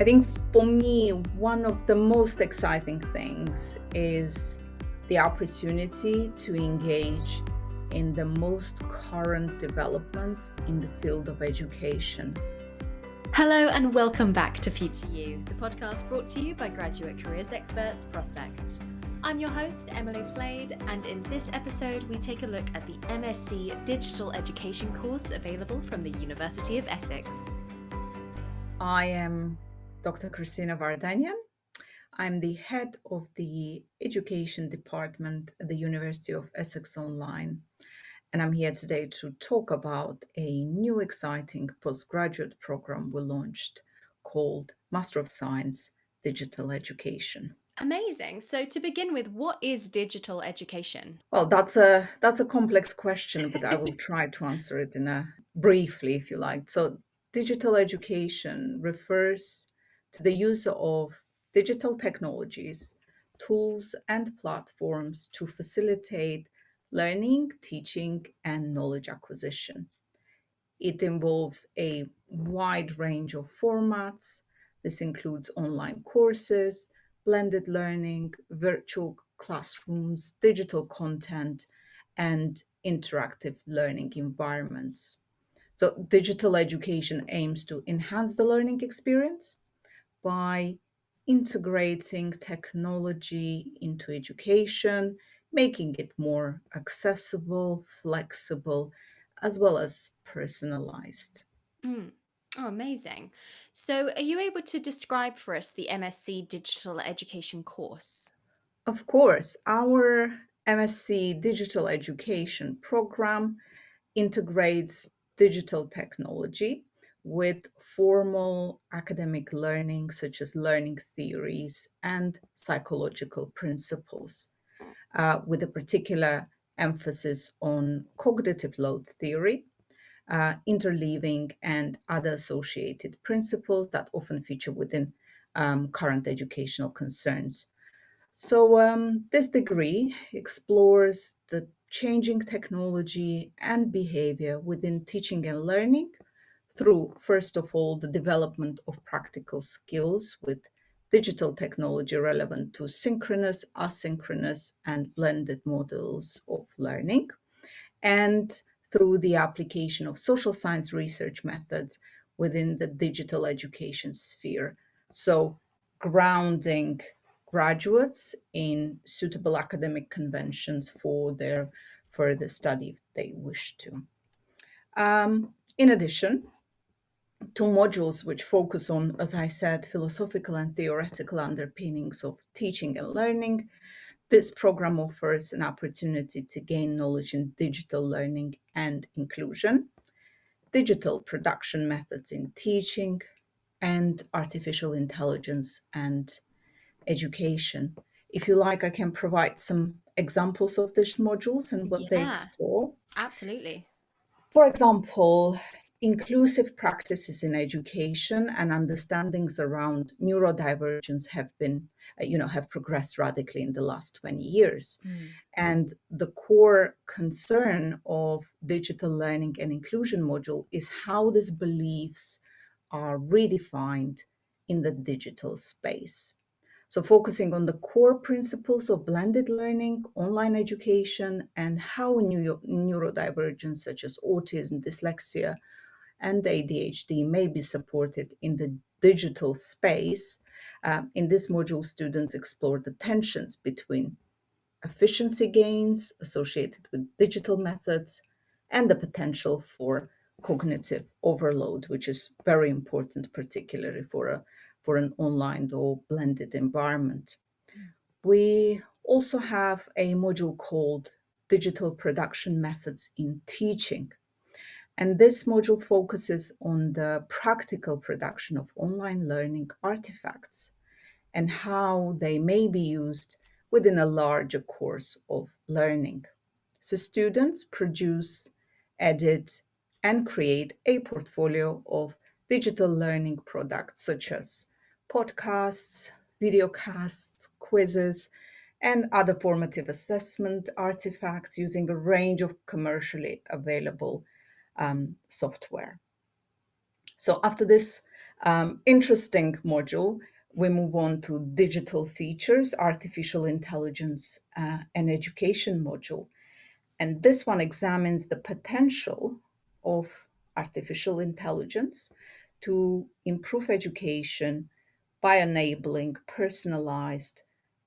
I think for me, one of the most exciting things is the opportunity to engage in the most current developments in the field of education. Hello and welcome back to Future You, the podcast brought to you by graduate careers experts Prospects. I'm your host, Emily Slade, and in this episode we take a look at the MSc Digital Education course available from the University of Essex. I am Dr. Christina Vardanyan. I'm the head of the Education Department at the University of Essex Online. And I'm here today to talk about a new exciting postgraduate program we launched called Master of Science Digital Education. Amazing. So to begin with, what is digital education? Well, that's a complex question, but I will try to answer it briefly, if you like. So, digital education refers to the use of digital technologies, tools, and platforms to facilitate learning, teaching, and knowledge acquisition. It involves a wide range of formats. This includes online courses, blended learning, virtual classrooms, digital content, and interactive learning environments. So, digital education aims to enhance the learning experience by integrating technology into education, making it more accessible, flexible, as well as personalized. Mm. Oh, amazing. So are you able to describe for us the MSc Digital Education course? Of course, our MSc Digital Education program integrates digital technology with formal academic learning, such as learning theories and psychological principles, with a particular emphasis on cognitive load theory, interleaving, and other associated principles that often feature within current educational concerns. So, this degree explores the changing technology and behavior within teaching and learning through, first of all, the development of practical skills with digital technology relevant to synchronous, asynchronous, and blended models of learning, and through the application of social science research methods within the digital education sphere. So, grounding graduates in suitable academic conventions for their further study if they wish to. In addition, two modules which focus on, as I said, philosophical and theoretical underpinnings of teaching and learning. This program offers an opportunity to gain knowledge in digital learning and inclusion, digital production methods in teaching, and artificial intelligence and education. If you like, I can provide some examples of these modules and what they Yeah, explore. absolutely. For example, inclusive practices in education and understandings around neurodivergence have progressed radically in the last 20 years. Mm. And the core concern of digital learning and inclusion module is how these beliefs are redefined in the digital space. So, focusing on the core principles of blended learning, online education, and how neurodivergence such as autism, dyslexia, and ADHD may be supported in the digital space. In this module, students explore the tensions between efficiency gains associated with digital methods and the potential for cognitive overload, which is very important, particularly for an online or blended environment. We also have a module called Digital Production Methods in Teaching. And this module focuses on the practical production of online learning artifacts and how they may be used within a larger course of learning. So students produce, edit, and create a portfolio of digital learning products such as podcasts, videocasts, quizzes, and other formative assessment artifacts using a range of commercially available software. So after this Interesting module. We move on to digital features, artificial intelligence, and education module. And this one examines the potential of artificial intelligence to improve education by enabling personalized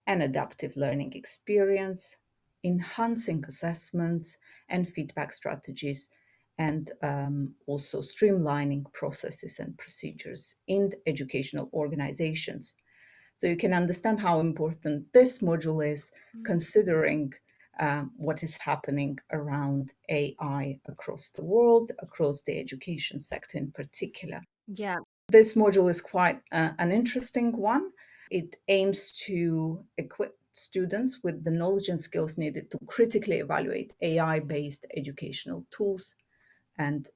and adaptive learning experience, enhancing assessments and feedback strategies, and also streamlining processes and procedures in educational organizations. So you can understand how important this module is, Mm. considering what is happening around AI across the world, across the education sector in particular. Yeah. This module is quite an interesting one. It aims to equip students with the knowledge and skills needed to critically evaluate AI based educational tools and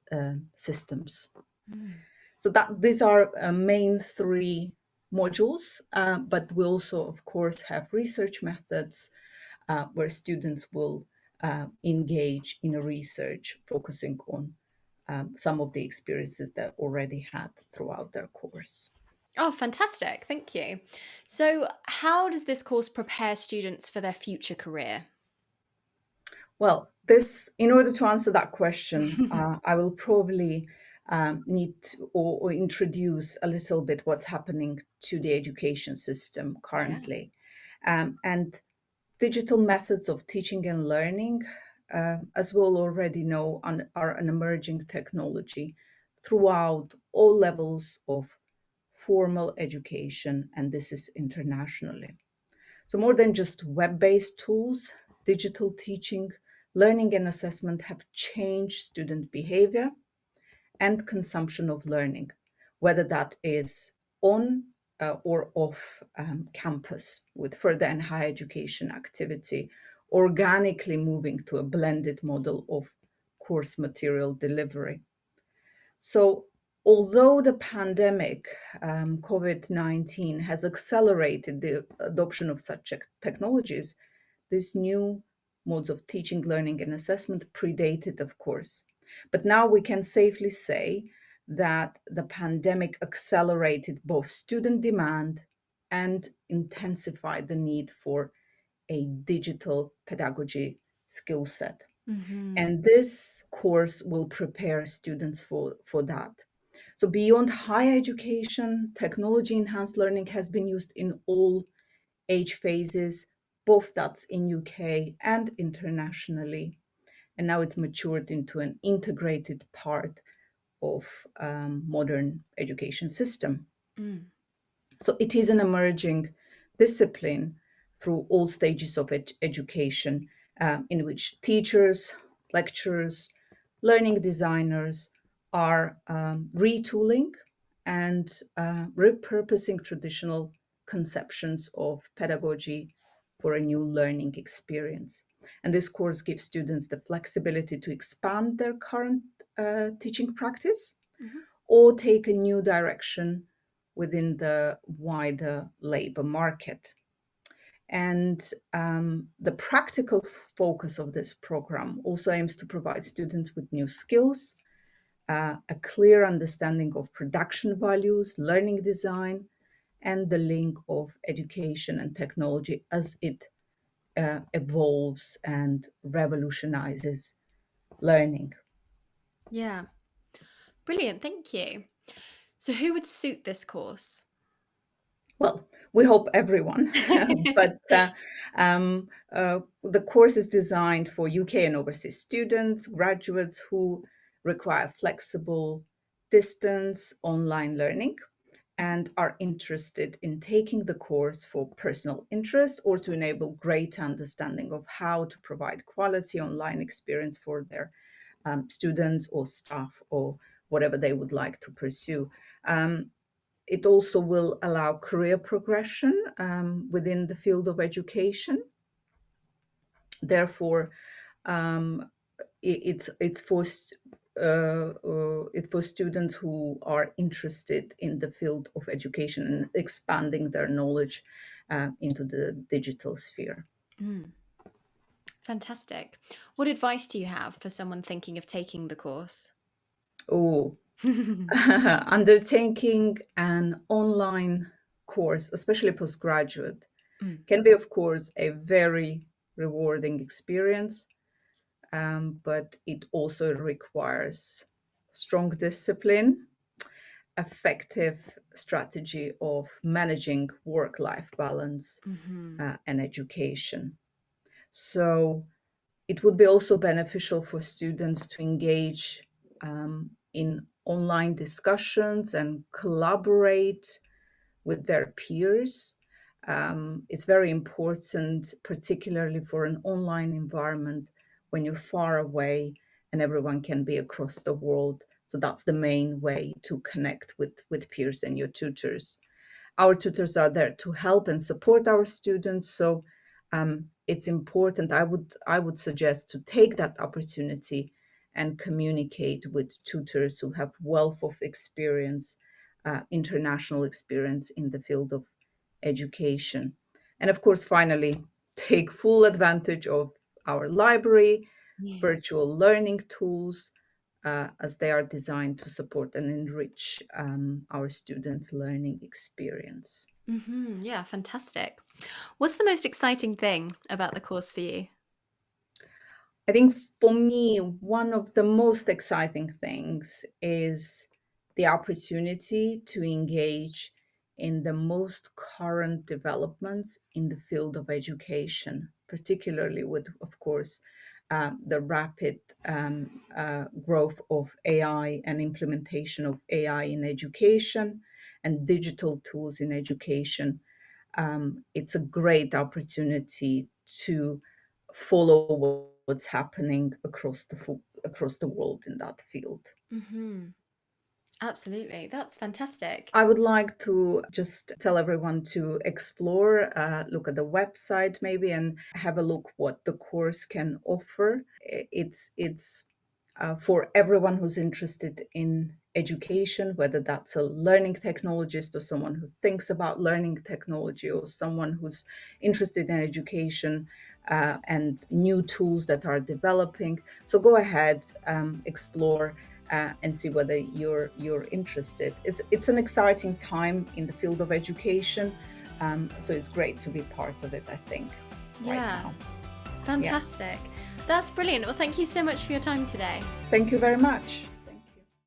systems. Mm. So that these are main three modules, but we also, of course, have research methods where students will engage in a research focusing on some of the experiences that already had throughout their course. Oh, fantastic. Thank you. So, how does this course prepare students for their future career? Well, this, in order to answer that question, I will probably need to, or introduce a little bit what's happening to the education system Yeah. currently. And digital methods of teaching and learning, as we'll already know, are an emerging technology throughout all levels of formal education, and this is internationally. So, more than just web based tools, digital teaching, learning, and assessment have changed student behavior and consumption of learning, whether that is on or off campus with further and higher education activity, organically moving to a blended model of course material delivery. So, although the pandemic, COVID 19, has accelerated the adoption of such technologies, these new modes of teaching, learning, and assessment predated, of course. But now we can safely say that the pandemic accelerated both student demand and intensified the need for a digital pedagogy skill set. Hmm. And this course will prepare students for that. So, beyond higher education, technology enhanced learning has been used in all age phases, both that's in UK and internationally. And now it's matured into an integrated part of modern education system. Mm. So it is an emerging discipline through all stages of education, in which teachers, lecturers, learning designers are retooling and repurposing traditional conceptions of pedagogy for a new learning experience. And this course gives students the flexibility to expand their current teaching practice Hmm. or take a new direction within the wider labor market. And the practical focus of this program also aims to provide students with new skills, a clear understanding of production values, learning design, and the link of education and technology as it evolves and revolutionizes learning. Yeah. Brilliant. Thank you. So, who would suit this course? Well, we hope everyone, but the course is designed for UK and overseas students, graduates who require flexible distance online learning and are interested in taking the course for personal interest or to enable greater understanding of how to provide quality online experience for their students or staff or whatever they would like to pursue. It also will allow career progression within the field of education. Therefore, it's for it's for students who are interested in the field of education and expanding their knowledge into the digital sphere. Mm. Fantastic. What advice do you have for someone thinking of taking the course? Oh. Undertaking an online course, especially postgraduate, Mm. can be, of course, a very rewarding experience, but it also requires strong discipline, effective strategy of managing work life balance, Hmm. and education. So, it would be also beneficial for students to engage in online discussions and collaborate with their peers. It's very important, particularly for an online environment when you're far away and everyone can be across the world. So that's the main way to connect with peers and your tutors. Our tutors are there to help and support our students. So it's important. I would suggest to take that opportunity and communicate with tutors who have wealth of experience, international experience in the field of education. And of course, finally, take full advantage of our library, virtual learning tools, as they are designed to support and enrich our students' learning experience. Yeah, fantastic. What's the most exciting thing about the course for you? I think for me, one of the most exciting things is the opportunity to engage in the most current developments in the field of education, particularly with, of course, the rapid growth of AI and implementation of AI in education and digital tools in education. It's a great opportunity to follow what's happening across the world in that field. Hmm. Absolutely. That's fantastic. I would like to just tell everyone to explore, look at the website maybe, and have a look what the course can offer. It's for everyone who's interested in education, whether that's a learning technologist or someone who thinks about learning technology or someone who's interested in education and new tools that are developing. So go ahead, explore, and see whether you're interested. It's an exciting time in the field of education, so it's great to be part of it. I think right Yeah, now. Yeah. fantastic. That's brilliant. Well, thank you so much for your time today. Thank you very much.